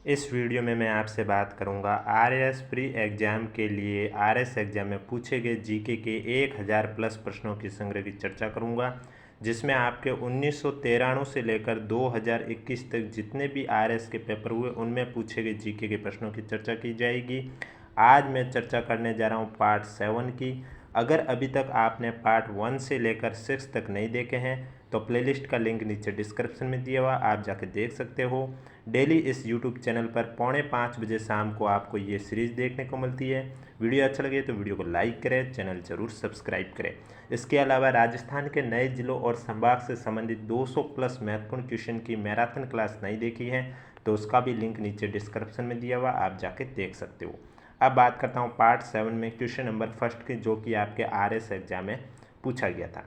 इस वीडियो में मैं आपसे बात करूंगा आरएस प्री एग्ज़ाम के लिए आरएस एग्ज़ाम में पूछे गए जीके के 1000 प्लस प्रश्नों की संग्रह की चर्चा करूंगा, जिसमें आपके 1993 से लेकर 2021 तक जितने भी आरएस के पेपर हुए उनमें पूछे गए जीके के प्रश्नों की चर्चा की जाएगी। आज मैं चर्चा करने जा रहा हूं पार्ट 7 की। अगर अभी तक आपने पार्ट 1 से लेकर 6 तक नहीं देखे हैं तो प्लेलिस्ट का लिंक नीचे डिस्क्रिप्शन में दिया हुआ, आप जाके देख सकते हो। डेली इस यूट्यूब चैनल पर 4:45 शाम को आपको ये सीरीज़ देखने को मिलती है। वीडियो अच्छा लगे तो वीडियो को लाइक करें, चैनल जरूर सब्सक्राइब करें। इसके अलावा राजस्थान के नए जिलों और संभाग से संबंधित 200 प्लस महत्वपूर्ण क्वेश्चन की मैराथन क्लास नहीं देखी है तो उसका भी लिंक नीचे डिस्क्रिप्शन में दिया हुआ, आप जाके देख सकते हो। अब बात करता हूँ पार्ट 7 में क्वेश्चन नंबर फर्स्ट के, जो कि आपके आरएस एग्जाम में पूछा गया था।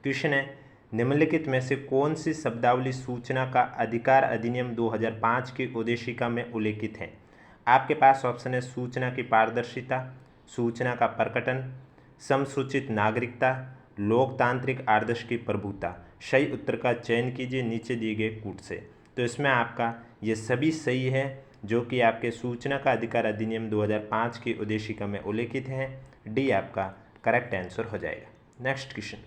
क्वेश्चन है, निम्नलिखित में से कौन सी शब्दावली सूचना का अधिकार अधिनियम 2005 की उद्देशिका में उल्लेखित है। आपके पास ऑप्शन है सूचना की पारदर्शिता, सूचना का प्रकटन, समसूचित नागरिकता, लोकतांत्रिक आदर्श की प्रभुता। सही उत्तर का चयन कीजिए नीचे दिए गए कूट से। तो इसमें आपका ये सभी सही है, जो कि आपके सूचना का अधिकार अधिनियम 2005 की उद्देशिका में उल्लेखित है। डी आपका करेक्ट आंसर हो जाएगा। नेक्स्ट क्वेश्चन,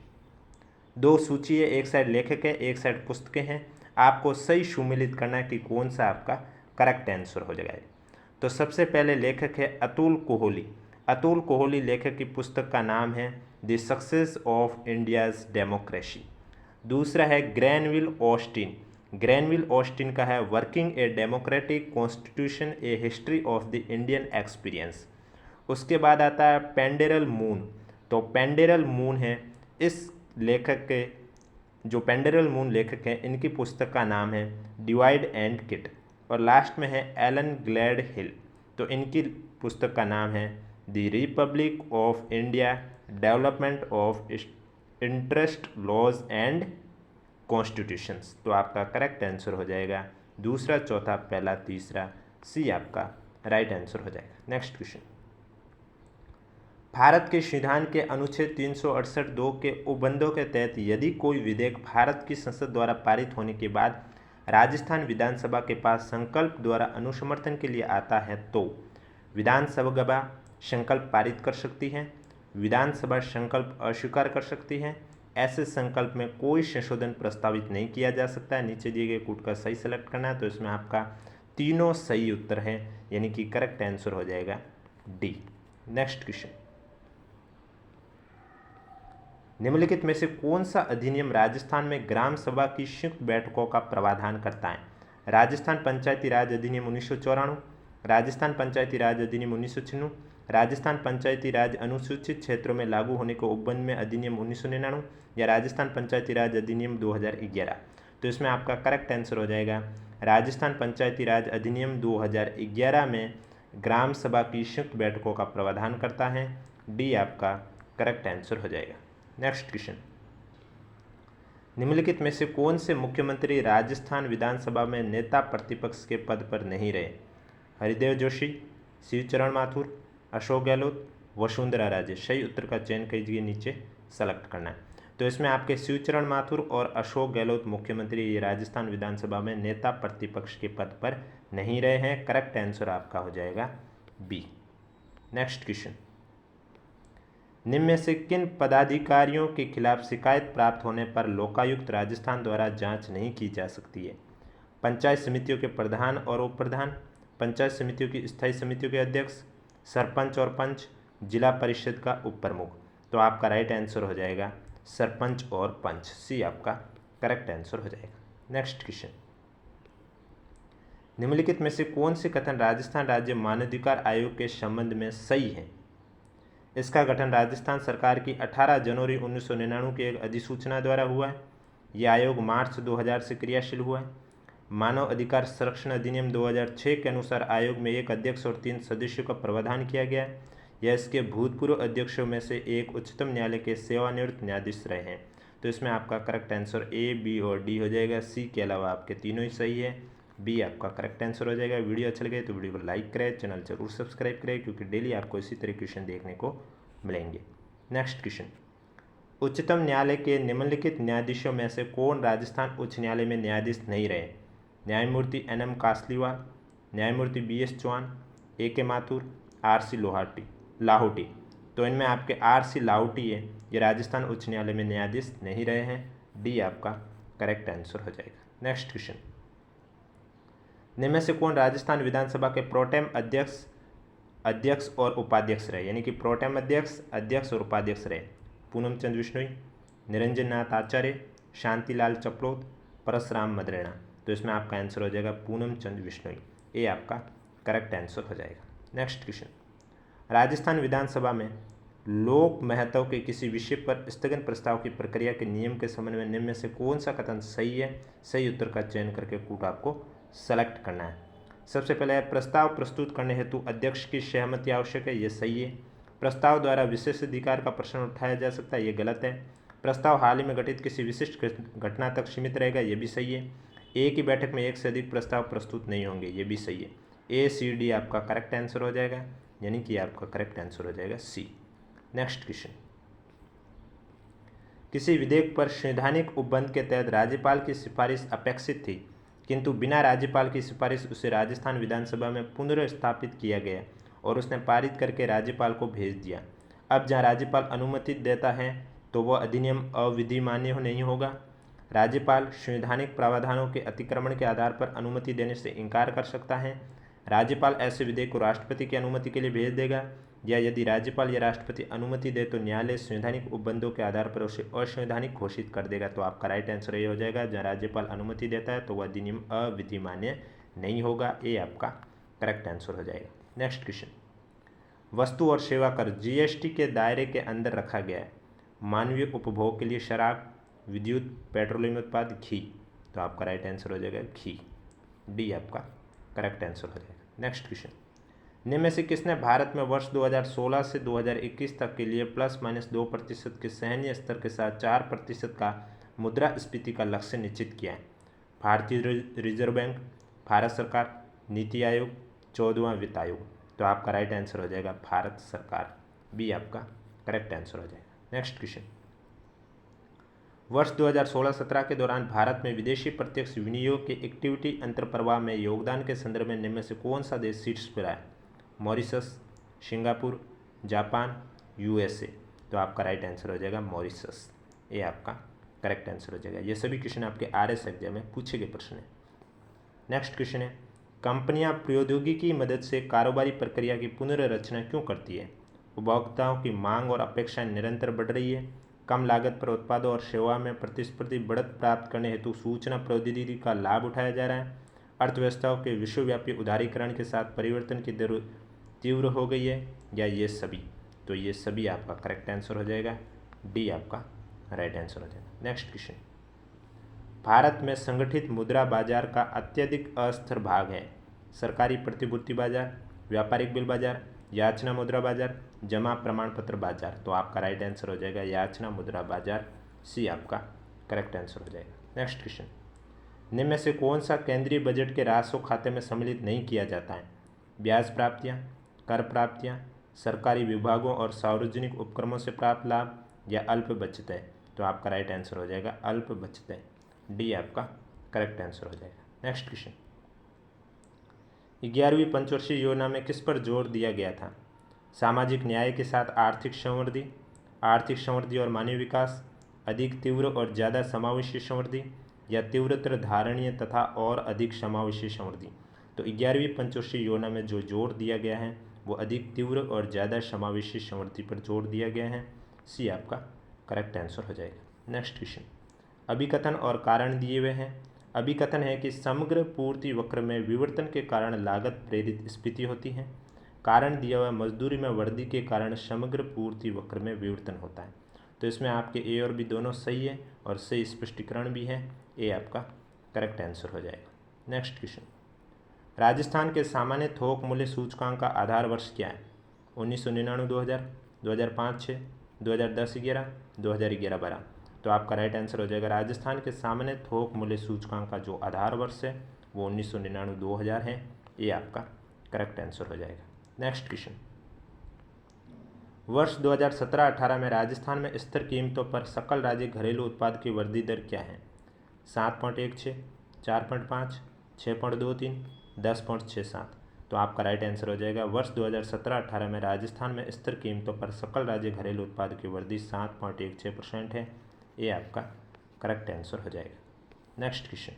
दो सूची है, एक साइड लेखक है, एक साइड पुस्तकें हैं। आपको सही सुमेलित करना है कि कौन सा आपका करेक्ट आंसर हो जाएगा। तो सबसे पहले लेखक है अतुल कोहली। अतुल कोहली लेखक की पुस्तक का नाम है the success of India's democracy. दूसरा है ग्रैनविल ऑस्टिन। ग्रैनविल ऑस्टिन का है working a democratic constitution A history of the Indian experience. उसके बाद आता है पेंडेरल मून। तो पेंडेरल मून है इस लेखक के, जो पेंडेरल मून लेखक हैं इनकी पुस्तक का नाम है डिवाइड एंड किट। और लास्ट में है एलन ग्लैड हिल। तो इनकी पुस्तक का नाम है the republic of India, development of interest laws and constitutions. तो आपका करेक्ट आंसर हो जाएगा दूसरा, चौथा, पहला, तीसरा, सी आपका राइट आंसर हो जाएगा। नेक्स्ट क्वेश्चन, भारत के संविधान के अनुच्छेद 368(2) के उपबंधों के तहत यदि कोई विधेयक भारत की संसद द्वारा पारित होने के बाद राजस्थान विधानसभा के पास संकल्प द्वारा अनुसमर्थन के लिए आता है तो विधानसभा संकल्प पारित कर सकती है, विधानसभा संकल्प अस्वीकार कर सकती है, ऐसे संकल्प में कोई संशोधन प्रस्तावित नहीं किया जा सकता है। नीचे दिए गए कूट का सही सेलेक्ट करना है। तो इसमें आपका तीनों सही उत्तर हैं, यानी कि करेक्ट आंसर हो जाएगा डी। नेक्स्ट क्वेश्चन, निम्नलिखित में से कौन सा अधिनियम राजस्थान में ग्राम सभा की संयुक्त बैठकों का प्रावधान करता है। राजस्थान पंचायती राज अधिनियम 1994, राजस्थान पंचायती राज अधिनियम 1996, राजस्थान पंचायती राज अनुसूचित क्षेत्रों में लागू होने के उपबंध में अधिनियम 1999 या राजस्थान पंचायती राज अधिनियम 2011। तो इसमें आपका करेक्ट आंसर हो जाएगा राजस्थान पंचायती राज अधिनियम 2011 में ग्राम सभा की संयुक्त बैठकों का प्रावधान करता है। डी आपका करेक्ट आंसर हो जाएगा। नेक्स्ट क्वेश्चन, निम्नलिखित में से कौन से मुख्यमंत्री राजस्थान विधानसभा में नेता प्रतिपक्ष के पद पर नहीं रहे। हरिदेव जोशी, शिवचरण माथुर, अशोक गहलोत, वसुंधरा राजे। सही उत्तर का चयन कीजिए नीचे सेलेक्ट करना है। तो इसमें आपके शिवचरण माथुर और अशोक गहलोत मुख्यमंत्री ये राजस्थान विधानसभा में नेता प्रतिपक्ष के पद पर नहीं रहे हैं। करेक्ट आंसर आपका हो जाएगा बी। नेक्स्ट क्वेश्चन, निम्न में से किन पदाधिकारियों के खिलाफ शिकायत प्राप्त होने पर लोकायुक्त राजस्थान द्वारा जांच नहीं की जा सकती है। पंचायत समितियों के प्रधान और उप प्रधान, पंचायत समितियों की स्थायी समितियों के अध्यक्ष, सरपंच और पंच, जिला परिषद का उप प्रमुख। तो आपका राइट आंसर हो जाएगा सरपंच और पंच, सी आपका करेक्ट आंसर हो जाएगा। नेक्स्ट क्वेश्चन, निम्नलिखित में से कौन से कथन राजस्थान राज्य मानवाधिकार आयोग के संबंध में सही है। इसका गठन राजस्थान सरकार की 18 जनवरी 1999 की एक अधिसूचना द्वारा हुआ है। यह आयोग मार्च 2000 से क्रियाशील हुआ है। मानव अधिकार संरक्षण अधिनियम 2006 के अनुसार आयोग में एक अध्यक्ष और 3 सदस्यों का प्रावधान किया गया है। यह इसके भूतपूर्व अध्यक्षों में से एक उच्चतम न्यायालय के सेवानिवृत्त न्यायाधीश रहे हैं। तो इसमें आपका करेक्ट आंसर ए, बी और डी हो जाएगा। सी के अलावा आपके तीनों ही सही है। बी आपका करेक्ट आंसर हो जाएगा। वीडियो अच्छा लगे तो वीडियो को लाइक करें, चैनल जरूर सब्सक्राइब करें, क्योंकि डेली आपको इसी तरह क्वेश्चन देखने को मिलेंगे। नेक्स्ट क्वेश्चन, उच्चतम न्यायालय के निम्नलिखित न्यायाधीशों में से कौन राजस्थान उच्च न्यायालय में न्यायाधीश नहीं रहे। न्यायमूर्ति NM कासलीवाल, न्यायमूर्ति BS Chauhan, AK Mathur, RC Lahoti. तो इनमें आपके RC लाहौटी है, ये राजस्थान उच्च न्यायालय में न्यायाधीश नहीं रहे हैं। डी आपका करेक्ट आंसर हो जाएगा। नेक्स्ट क्वेश्चन, निम्न में से कौन राजस्थान विधानसभा के प्रोटेम अध्यक्ष और उपाध्यक्ष रहे, यानी कि प्रोटेम अध्यक्ष और उपाध्यक्ष रहे? पूनम चंद बिश्नोई, निरंजन नाथ आचार्य, शांतिलाल चपलोत, परसराम मदरेणा। तो इसमें आपका आंसर हो जाएगा पूनम चंद बिश्नोई। ये आपका करेक्ट आंसर हो जाएगा। नेक्स्ट क्वेश्चन, राजस्थान विधानसभा में लोक महत्व के किसी विषय पर स्थगन प्रस्ताव की प्रक्रिया के नियम के संबंध में निम्न में से कौन सा कथन सही है? सही उत्तर का चयन करके कूट आपको सेलेक्ट करना है। सबसे पहले है प्रस्ताव प्रस्तुत करने हेतु अध्यक्ष की सहमति आवश्यक है, ये सही है। प्रस्ताव द्वारा विशेष अधिकार का प्रश्न उठाया जा सकता है, ये गलत है। प्रस्ताव हाल ही में घटित किसी विशिष्ट घटना तक सीमित रहेगा, ये भी सही है। एक ही बैठक में एक से अधिक प्रस्ताव प्रस्तुत नहीं होंगे, ये भी सही है। ACD आपका करेक्ट आंसर हो जाएगा, यानी कि आपका करेक्ट आंसर हो जाएगा C। नेक्स्ट क्वेश्चन, किसी विधेयक पर संवैधानिक उपबंध के तहत राज्यपाल की सिफारिश अपेक्षित थी, किंतु बिना राज्यपाल की सिफारिश उसे राजस्थान विधानसभा में पुनर्स्थापित किया गया और उसने पारित करके राज्यपाल को भेज दिया। अब जहां राज्यपाल अनुमति देता है तो वह अधिनियम अविधिमान्य नहीं होगा। राज्यपाल संवैधानिक प्रावधानों के अतिक्रमण के आधार पर अनुमति देने से इनकार कर सकता है। राज्यपाल ऐसे विधेयक को राष्ट्रपति की अनुमति के लिए भेज देगा, या यदि राज्यपाल या राष्ट्रपति अनुमति दे तो न्यायालय संवैधानिक उपबंधों के आधार पर उसे असंवैधानिक घोषित कर देगा। तो आपका राइट आंसर ये हो जाएगा, जहाँ राज्यपाल अनुमति देता है तो वह अधिनियम अविधिमान्य नहीं होगा। ये आपका करेक्ट आंसर हो जाएगा। नेक्स्ट क्वेश्चन, वस्तु और सेवा कर GST के दायरे के अंदर रखा गया है। मानवीय उपभोग के लिए शराब, विद्युत, पेट्रोलियम उत्पाद, घी। तो आपका राइट आंसर हो जाएगा घी। डी आपका करेक्ट आंसर हो जाएगा। नेक्स्ट क्वेश्चन, निम्न में से किसने भारत में वर्ष 2016 से 2021 तक के लिए ±2% के सहनीय स्तर के साथ 4% का मुद्रास्फीति का लक्ष्य निश्चित किया है? भारतीय रिजर्व बैंक, भारत सरकार, नीति आयोग, 14वां वित्त आयोग। तो आपका राइट आंसर हो जाएगा भारत सरकार। बी आपका करेक्ट आंसर हो जाएगा। नेक्स्ट क्वेश्चन, वर्ष 2016-17 के दौरान भारत में विदेशी प्रत्यक्ष विनियोग के इक्विटी अंतर्प्रवाह में योगदान के संदर्भ में निम्न में से कौन सा देश शीर्ष पर है? Mauritius, Singapore, Japan, USA। तो आपका राइट आंसर हो जाएगा मॉरिशस। ये आपका करेक्ट आंसर हो जाएगा। ये सभी क्वेश्चन आपके RS एग्जाम में पूछे गए प्रश्न है। नेक्स्ट क्वेश्चन है, कंपनियां प्रौद्योगिकी की मदद से कारोबारी प्रक्रिया की पुनर्रचना क्यों करती है? उपभोक्ताओं की मांग और अपेक्षाएं निरंतर बढ़ रही है। कम लागत पर उत्पादों और सेवा में प्रतिस्पर्धी बढ़त प्राप्त करने हेतु सूचना प्रौद्योगिकी का लाभ उठाया जा रहा है। अर्थव्यवस्थाओं के विश्वव्यापी उदारीकरण के साथ परिवर्तन की दर तीव्र हो गई है, या ये सभी? तो ये सभी आपका करेक्ट आंसर हो जाएगा। डी आपका राइट आंसर हो जाएगा। नेक्स्ट क्वेश्चन, भारत में संगठित मुद्रा बाजार का अत्यधिक अस्थिर भाग है। सरकारी प्रतिभूति बाजार, व्यापारिक बिल बाजार, याचना मुद्रा बाजार, जमा प्रमाण पत्र बाजार। तो आपका राइट आंसर हो जाएगा याचना मुद्रा बाजार। सी आपका करेक्ट आंसर हो जाएगा। नेक्स्ट क्वेश्चन, निम्न में से कौन सा केंद्रीय बजट के राजस्व खाते में सम्मिलित नहीं किया जाता है? ब्याज प्राप्तियाँ, कर प्राप्तियाँ, सरकारी विभागों और सार्वजनिक उपक्रमों से प्राप्त लाभ, या अल्प बचतें। तो आपका राइट आंसर हो जाएगा अल्प बचतें। डी आपका करेक्ट आंसर हो जाएगा। नेक्स्ट क्वेश्चन, 11वीं पंचवर्षीय योजना में किस पर जोर दिया गया था? सामाजिक न्याय के साथ आर्थिक समृद्धि और मानवीय विकास, अधिक तीव्र और ज़्यादा समावेशी समृद्धि, या तीव्रतर धारणीय तथा और अधिक समावेशी समृद्धि। तो 11वीं पंचवर्षीय योजना में जो जोर दिया गया है वो अधिक तीव्र और ज़्यादा समावेशी समृद्धि पर जोर दिया गया है। सी आपका करेक्ट आंसर हो जाएगा। नेक्स्ट क्वेश्चन, अभिकथन और कारण दिए हुए हैं। अभिकथन है कि समग्र पूर्ति वक्र में विवर्तन के कारण लागत प्रेरित स्फीति होती है। कारण दिया हुआ मजदूरी में वृद्धि के कारण समग्र पूर्ति वक्र में विवर्तन होता है। तो इसमें आपके ए और बी दोनों सही है और सही स्पष्टीकरण भी है। ए आपका करेक्ट आंसर हो जाएगा। नेक्स्ट क्वेश्चन, राजस्थान के सामान्य थोक मूल्य सूचकांक का आधार वर्ष क्या है? 1999 2000, 2005 6, 2010 11, 2011 12। तो आपका राइट आंसर हो जाएगा राजस्थान के सामान्य थोक मूल्य सूचकांक का जो आधार वर्ष है वो 1999 2000 है। ये आपका करेक्ट आंसर हो जाएगा। नेक्स्ट क्वेश्चन, वर्ष 2017-18 में राजस्थान में स्थिर कीमतों पर सकल राज्य घरेलू उत्पाद की वृद्धि दर क्या है? 7.16, 4.5, 6.23, 10.67। तो आपका राइट आंसर हो जाएगा वर्ष 2017-18 में राजस्थान में स्थिर कीमतों पर सकल राज्य घरेलू उत्पाद की वृद्धि 7.16% है। ये आपका करेक्ट आंसर हो जाएगा। नेक्स्ट क्वेश्चन,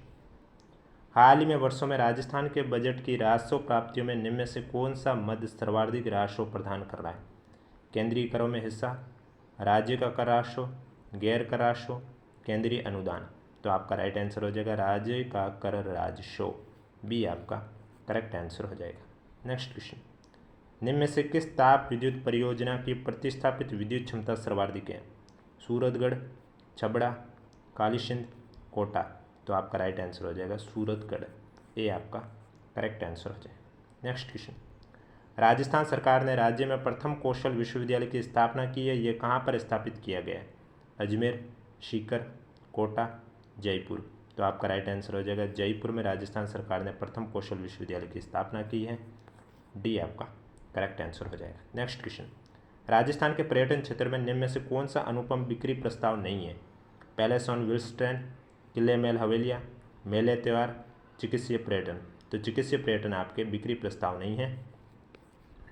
हाल ही में वर्षों में राजस्थान के बजट की राजस्व प्राप्तियों में निम्न में से कौन सा मद सर्वाधिक राजस्व प्रदान कर रहा है? केंद्रीय करों में हिस्सा, राज्य का कर राजस्व, गैर कर राजस्व, केंद्रीय अनुदान। तो आपका राइट आंसर हो जाएगा राज्य का कर राजस्व, बी आपका करेक्ट आंसर हो जाएगा। नेक्स्ट क्वेश्चन, निम्न में से किस ताप विद्युत परियोजना की प्रतिस्थापित विद्युत क्षमता सर्वाधिक है? सूरतगढ़, छबड़ा, कालीसिंध, कोटा। तो आपका राइट आंसर हो जाएगा सूरतगढ़, ये आपका करेक्ट आंसर हो जाएगा। नेक्स्ट क्वेश्चन, राजस्थान सरकार ने राज्य में प्रथम कौशल विश्वविद्यालय की स्थापना की है, ये कहाँ पर स्थापित किया गया है? अजमेर, सीकर, कोटा, जयपुर। तो आपका राइट आंसर हो जाएगा जयपुर में राजस्थान सरकार ने प्रथम कौशल विश्वविद्यालय की स्थापना की है, डी आपका करेक्ट आंसर हो जाएगा। नेक्स्ट क्वेश्चन, राजस्थान के पर्यटन क्षेत्र में निम्न में से कौन सा अनुपम बिक्री प्रस्ताव नहीं है? पैलेस ऑन व्हील्स ट्रेन, किले महल हवेलियाँ, मेले त्यौहार, चिकित्सीय पर्यटन। तो चिकित्सीय पर्यटन आपके बिक्री प्रस्ताव नहीं है,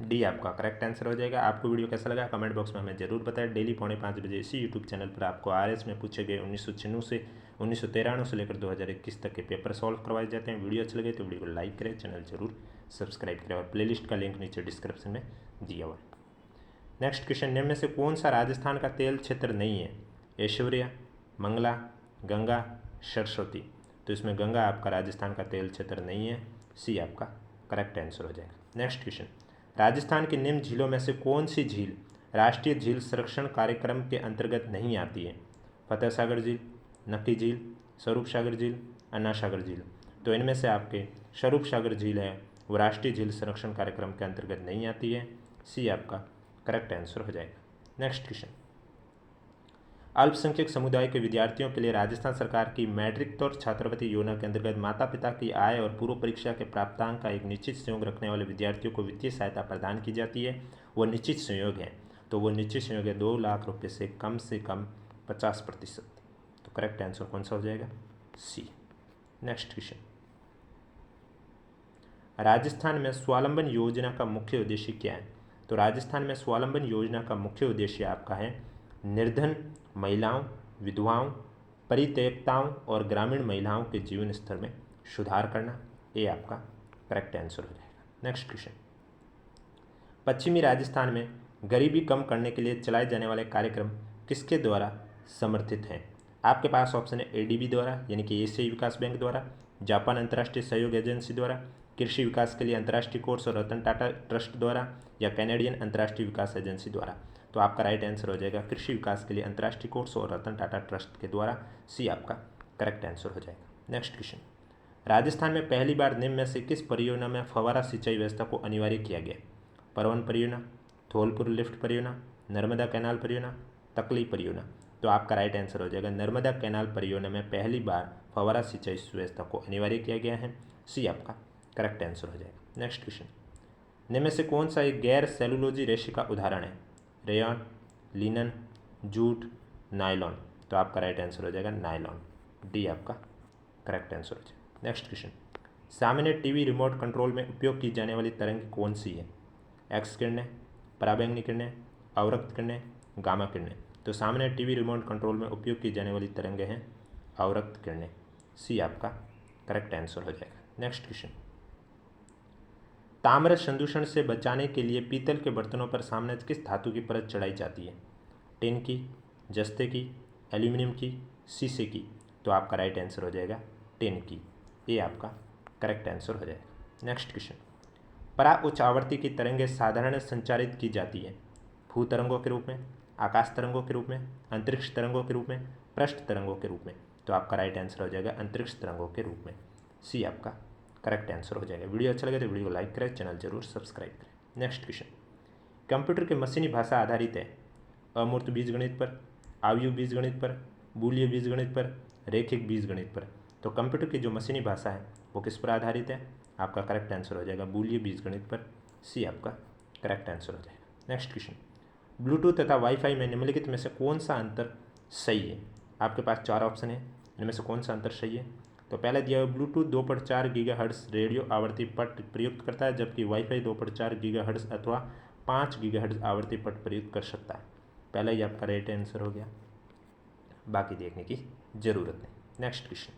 डी आपका करेक्ट आंसर हो जाएगा। आपको वीडियो कैसा लगा कमेंट बॉक्स में हमें जरूर बताएं। डेली 4:45 बजे इसी यूट्यूब चैनल पर आपको आरएस में पूछे गए 1996 से 1993 से लेकर 2021 तक के पेपर सॉल्व करवाए जाते हैं। वीडियो अच्छे लगे तो वीडियो को लाइक करें, चैनल जरूर सब्सक्राइब करें और प्लेलिस्ट का लिंक नीचे डिस्क्रिप्शन में दिया हुआ है। नेक्स्ट क्वेश्चन, निम्न में से कौन सा राजस्थान का तेल क्षेत्र नहीं है? ऐश्वर्या, मंगला, गंगा, सरस्वती। तो इसमें गंगा आपका राजस्थान का तेल क्षेत्र नहीं है, सी आपका करेक्ट आंसर हो जाएगा। नेक्स्ट क्वेश्चन, राजस्थान की निम्न झीलों में से कौन सी झील राष्ट्रीय झील संरक्षण कार्यक्रम के अंतर्गत नहीं आती है? फतेह सागर झील, नक्की झील, स्वरूप सागर झील, अन्ना सागर झील। तो इनमें से आपके स्वरूप सागर झील है वो राष्ट्रीय झील संरक्षण कार्यक्रम के अंतर्गत नहीं आती है, सी आपका करेक्ट आंसर हो जाएगा। नेक्स्ट क्वेश्चन, अल्पसंख्यक समुदाय के विद्यार्थियों के लिए राजस्थान सरकार की मैट्रिक और छात्रवृत्ति योजना के अंतर्गत माता पिता की आय और पूर्व परीक्षा के प्राप्तांक का एक निश्चित संयोग रखने वाले विद्यार्थियों को वित्तीय सहायता प्रदान की जाती है। वो निश्चित संयोग है, तो वो निश्चित संयोग है 2 लाख रुपये से कम 50%। तो करेक्ट आंसर कौन सा हो जाएगा? सी। नेक्स्ट क्वेश्चन, राजस्थान में स्वावलंबन योजना का मुख्य उद्देश्य क्या है? तो राजस्थान में स्वावलंबन योजना का मुख्य उद्देश्य आपका है निर्धन महिलाओं, विधवाओं, परित्यक्ताओं और ग्रामीण महिलाओं के जीवन स्तर में सुधार करना, ये आपका करेक्ट आंसर हो जाएगा। नेक्स्ट क्वेश्चन, पश्चिमी राजस्थान में गरीबी कम करने के लिए चलाए जाने वाले कार्यक्रम किसके द्वारा समर्थित हैं? आपके पास ऑप्शन है एडीबी द्वारा यानी कि एशियाई विकास बैंक द्वारा, जापान अंतर्राष्ट्रीय सहयोग एजेंसी द्वारा, कृषि विकास के लिए अंतर्राष्ट्रीय कोर्स और रतन टाटा ट्रस्ट द्वारा, या कैनेडियन अंतर्राष्ट्रीय विकास एजेंसी द्वारा। तो आपका राइट आंसर हो जाएगा कृषि विकास के लिए अंतर्राष्ट्रीय कोर्स और रतन टाटा ट्रस्ट के द्वारा, सी आपका करेक्ट आंसर हो जाएगा। नेक्स्ट क्वेश्चन, राजस्थान में पहली बार निम्न में से किस परियोजना में फव्वारा सिंचाई व्यवस्था को अनिवार्य किया गया? परवन परियोजना, धौलपुर लिफ्ट परियोजना, नर्मदा कैनाल परियोजना, तकली परियोजना। तो आपका राइट आंसर हो जाएगा नर्मदा कैनाल परियोजना में पहली बार फव्वारा सिंचाई व्यवस्था को अनिवार्य किया गया है, सी आपका करेक्ट आंसर हो जाएगा। नेक्स्ट क्वेश्चन, निम्न में से कौन सा एक गैर सेलुलोजी रेशे का उदाहरण है? Rayon, linen, jute, nylon. तो आपका राइट आंसर हो जाएगा नायलॉन, डी आपका करेक्ट आंसर हो जाएगा। नेक्स्ट क्वेश्चन, सामान्य टीवी रिमोट कंट्रोल में उपयोग की जाने वाली तरंग कौन सी है? एक्स किरणें, पराबैंगनी किरणें, अवरक्त किरणें, गामा किरणें। तो सामान्य टीवी रिमोट कंट्रोल में उपयोग की जाने वाली तरंगें हैं अवरक्त किरणें, सी आपका करेक्ट आंसर हो जाएगा। नेक्स्ट क्वेश्चन, ताम्र संदूषण से बचाने के लिए पीतल के बर्तनों पर सामान्य किस धातु की परत चढ़ाई जाती है? टिन की, जस्ते की, एल्यूमिनियम की, शीशे की। तो आपका राइट आंसर हो जाएगा टिन की, ये आपका करेक्ट आंसर हो जाएगा। नेक्स्ट क्वेश्चन, परा उच्च आवृत्ति की तरंगें साधारण संचारित की जाती है भू तरंगों के रूप में, आकाश तरंगों के रूप में, अंतरिक्ष तरंगों के रूप में, पृष्ठ तरंगों के रूप में। तो आपका राइट आंसर हो जाएगा अंतरिक्ष तरंगों के रूप में, सी आपका करेक्ट आंसर हो जाएगा। वीडियो अच्छा लगे तो वीडियो को लाइक करें, चैनल जरूर सब्सक्राइब करें। नेक्स्ट क्वेश्चन, कंप्यूटर की मशीनी भाषा आधारित है अमूर्त बीजगणित पर, आव्यूह बीजगणित पर, बूलियन बीजगणित पर, रैखिक बीजगणित पर। तो कंप्यूटर की जो मशीनी भाषा है वो किस पर आधारित है? आपका करेक्ट आंसर हो जाएगा बूलियन बीजगणित पर, सी आपका करेक्ट आंसर हो जाएगा। नेक्स्ट क्वेश्चन, ब्लूटूथ तथा वाईफाई में निम्नलिखित में से कौन सा अंतर सही है? आपके पास 4 ऑप्शन है, इनमें से कौन सा अंतर सही है? तो पहले दिया हुआ ब्लूटूथ 2.4 गीगाहर्ट्ज़ रेडियो आवर्ती पट प्रयुक्त करता है, जबकि वाईफाई 2.4 गीगाहर्ट्ज़ अथवा 5 गीगाहर्ट्ज़ आवर्ती पट प्रयुक्त कर सकता है। पहला ही आपका राइट आंसर हो गया, बाकी देखने की जरूरत नहीं। नेक्स्ट क्वेश्चन,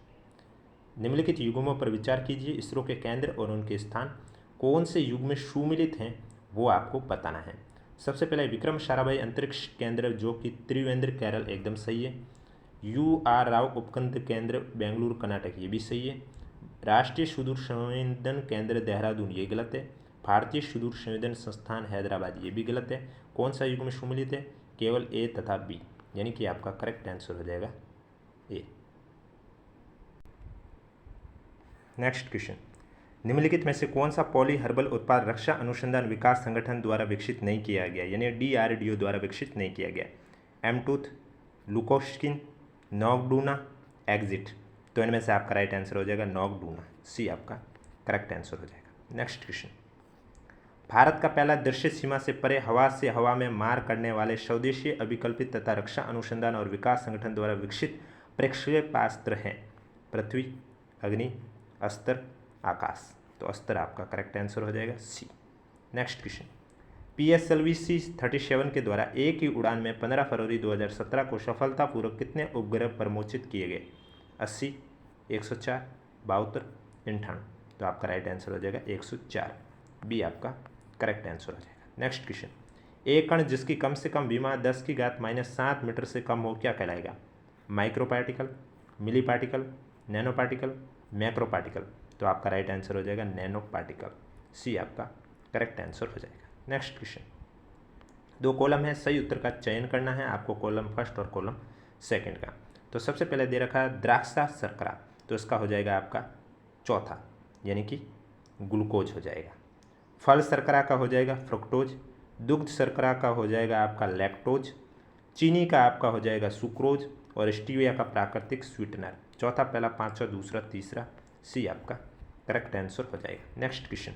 निम्नलिखित युग्मों पर विचार कीजिए। इसरो के केंद्र और उनके स्थान कौन से युग में सुमिलित हैं वो आपको बताना है। सबसे पहले विक्रम साराभाई अंतरिक्ष केंद्र जो कि त्रिवेंद्र केरल, एकदम सही है। UR राव उपकेंद्र केंद्र बेंगलुरु कर्नाटक, ये भी सही है। राष्ट्रीय सुदूर संवेदन केंद्र देहरादून, ये गलत है। भारतीय सुदूर संवेदन संस्थान हैदराबाद, ये भी गलत है। कौन सा युग में सुमिलित है? केवल ए तथा बी, यानी कि आपका करेक्ट आंसर हो जाएगा ए। नेक्स्ट क्वेश्चन, निम्नलिखित में से कौन सा पॉली हर्बल उत्पाद रक्षा अनुसंधान विकास संगठन द्वारा विकसित नहीं किया गया, यानी DRDO द्वारा विकसित नहीं किया गया? एमटूथ, लुकोस्किन, नॉगडूना, एग्जिट। तो इनमें से आपका राइट आंसर हो जाएगा नॉगडूना, सी आपका करेक्ट आंसर हो जाएगा। नेक्स्ट क्वेश्चन, भारत का पहला दृश्य सीमा से परे हवा से हवा में मार करने वाले स्वदेशी अभिकल्पित तथा रक्षा अनुसंधान और विकास संगठन द्वारा विकसित प्रक्षेपास्त्र है? पृथ्वी, अग्नि, अस्त्र, आकाश। तो अस्त्र आपका करेक्ट आंसर हो जाएगा सी। नेक्स्ट क्वेश्चन, PSLV-C 37 के द्वारा एक ही उड़ान में 15 फरवरी 2017 को सफलतापूर्वक कितने उपग्रह प्रमोचित किए गए? 80, 104, 72, 98। तो आपका राइट आंसर हो जाएगा 104, बी आपका करेक्ट आंसर हो जाएगा। नेक्स्ट क्वेश्चन, एक कण जिसकी कम से कम विमा 10⁻⁷ मीटर से कम हो क्या कहलाएगा? Micro particle, milli particle, nano particle, macro particle. तो आपका राइट आंसर हो जाएगा नैनो पार्टिकल, सी आपका करेक्ट आंसर हो जाएगा। नेक्स्ट क्वेश्चन, 2 कॉलम है, सही उत्तर का चयन करना है आपको, कॉलम फर्स्ट और कॉलम सेकंड का। तो सबसे पहले दे रखा है द्राक्षा शर्करा, तो इसका हो जाएगा आपका चौथा, यानी कि ग्लूकोज हो जाएगा। फल शर्करा का हो जाएगा फ्रुक्टोज, दुग्ध शर्करा का हो जाएगा आपका लैक्टोज, चीनी का आपका हो जाएगा सुक्रोज और स्टीविया का प्राकृतिक स्वीटनर। चौथा, पहला, पांचवा, दूसरा, तीसरा, सी आपका करेक्ट आंसर हो जाएगा। नेक्स्ट क्वेश्चन,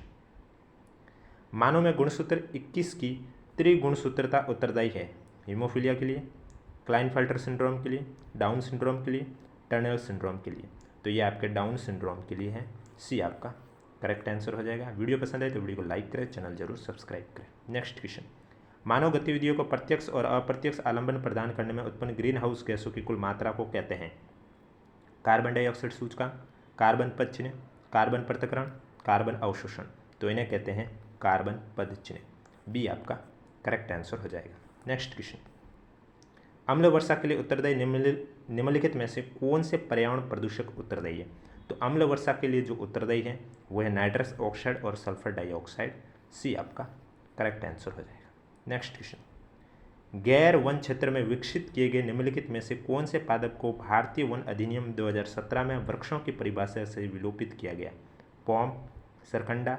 मानव में गुणसूत्र 21 की त्रिगुणसूत्रता उत्तरदायी है? हीमोफीलिया के लिए, क्लाइनफेल्टर सिंड्रोम के लिए, डाउन सिंड्रोम के लिए, टर्नर सिंड्रोम के लिए। तो ये आपके डाउन सिंड्रोम के लिए है, सी आपका करेक्ट आंसर हो जाएगा। वीडियो पसंद आए तो वीडियो को लाइक करें, चैनल जरूर सब्सक्राइब करें। नेक्स्ट क्वेश्चन, मानव गतिविधियों को प्रत्यक्ष और अप्रत्यक्ष आलंबन प्रदान करने में उत्पन्न ग्रीन हाउस गैसों की कुल मात्रा को कहते हैं? कार्बन डाइऑक्साइड सूचकांक, कार्बन पद चिन्ह, कार्बन पृथक्करण, कार्बन अवशोषण। तो इन्हें कहते हैं कार्बन पद चिन्ह, बी आपका करेक्ट आंसर हो जाएगा। नेक्स्ट क्वेश्चन, अम्ल वर्षा के लिए उत्तरदायी निम्नलिखित में से कौन से पर्यावरण प्रदूषक उत्तरदायी है? तो अम्ल वर्षा के लिए जो उत्तरदायी है वो है नाइट्रस ऑक्साइड और सल्फर डाइऑक्साइड, सी आपका करेक्ट आंसर हो जाएगा। नेक्स्ट क्वेश्चन, गैर वन क्षेत्र में विकसित किए गए निम्नलिखित में से कौन से पादप को भारतीय वन अधिनियम 2017 में वृक्षों की परिभाषा से विलोपित किया गया? पॉम, सरकंडा,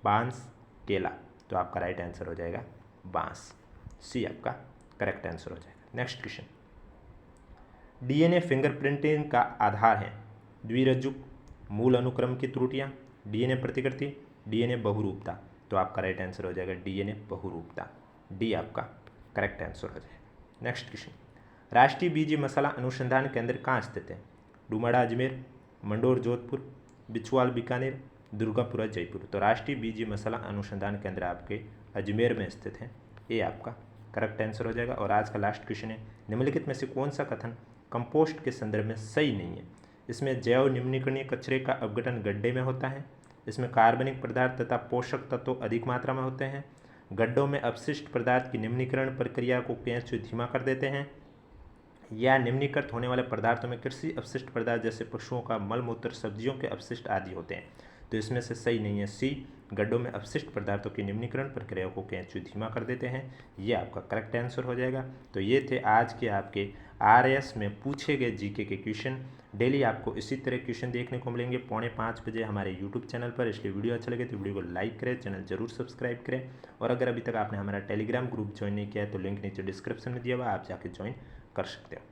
बांस, केला। तो आपका राइट आंसर हो जाएगा बांस, सी आपका करेक्ट आंसर हो जाएगा। नेक्स्ट क्वेश्चन, DNA फिंगरप्रिंटिंग का आधार है? द्विरज्जुक, मूल अनुक्रम की त्रुटियां, DNA प्रतिकृति, DNA बहुरूपता। तो आपका राइट आंसर हो जाएगा DNA बहुरूपता, डी आपका करेक्ट आंसर हो जाएगा। नेक्स्ट क्वेश्चन, राष्ट्रीय बीज मसाला अनुसंधान केंद्र कहाँ स्थित है? डुमड़ा अजमेर, मंडोर जोधपुर, बिछवाल बीकानेर, दुर्गापुरा जयपुर। तो राष्ट्रीय बीज मसाला अनुसंधान केंद्र आपके अजमेर में स्थित है, ये आपका करेक्ट आंसर हो जाएगा। और आज का लास्ट क्वेश्चन है, निम्नलिखित में से कौन सा कथन कंपोस्ट के संदर्भ में सही नहीं है? इसमें जैव निम्नीकरणीय कचरे का अपघटन गड्ढे में होता है, इसमें कार्बनिक पदार्थ तथा पोषक तत्व अधिक मात्रा में होते हैं, गड्ढों में अपशिष्ट पदार्थ की निम्नीकरण प्रक्रिया को कैंचु धीमा कर देते हैं, या निम्नीकृत होने वाले पदार्थों में कृषि अपशिष्ट पदार्थ जैसे पशुओं का मलमूत्र, सब्जियों के अपशिष्ट आदि होते हैं। तो इसमें से सही नहीं है सी, गड्ढों में अपशिष्ट पदार्थों की निम्नीकरण प्रक्रिया को कैंचु धीमा कर देते हैं, ये आपका करेक्ट आंसर हो जाएगा। तो ये थे आज के आपके RS में पूछे गए GK के क्वेश्चन। डेली आपको इसी तरह क्वेश्चन देखने को मिलेंगे 4:45 बजे हमारे YouTube चैनल पर। इसलिए वीडियो अच्छा लगे तो वीडियो को लाइक करें, चैनल जरूर सब्सक्राइब करें। और अगर अभी तक आपने हमारा टेलीग्राम ग्रुप ज्वाइन नहीं किया है तो लिंक नीचे डिस्क्रिप्शन में दिया हुआ, आप जाके ज्वाइन कर सकते हो।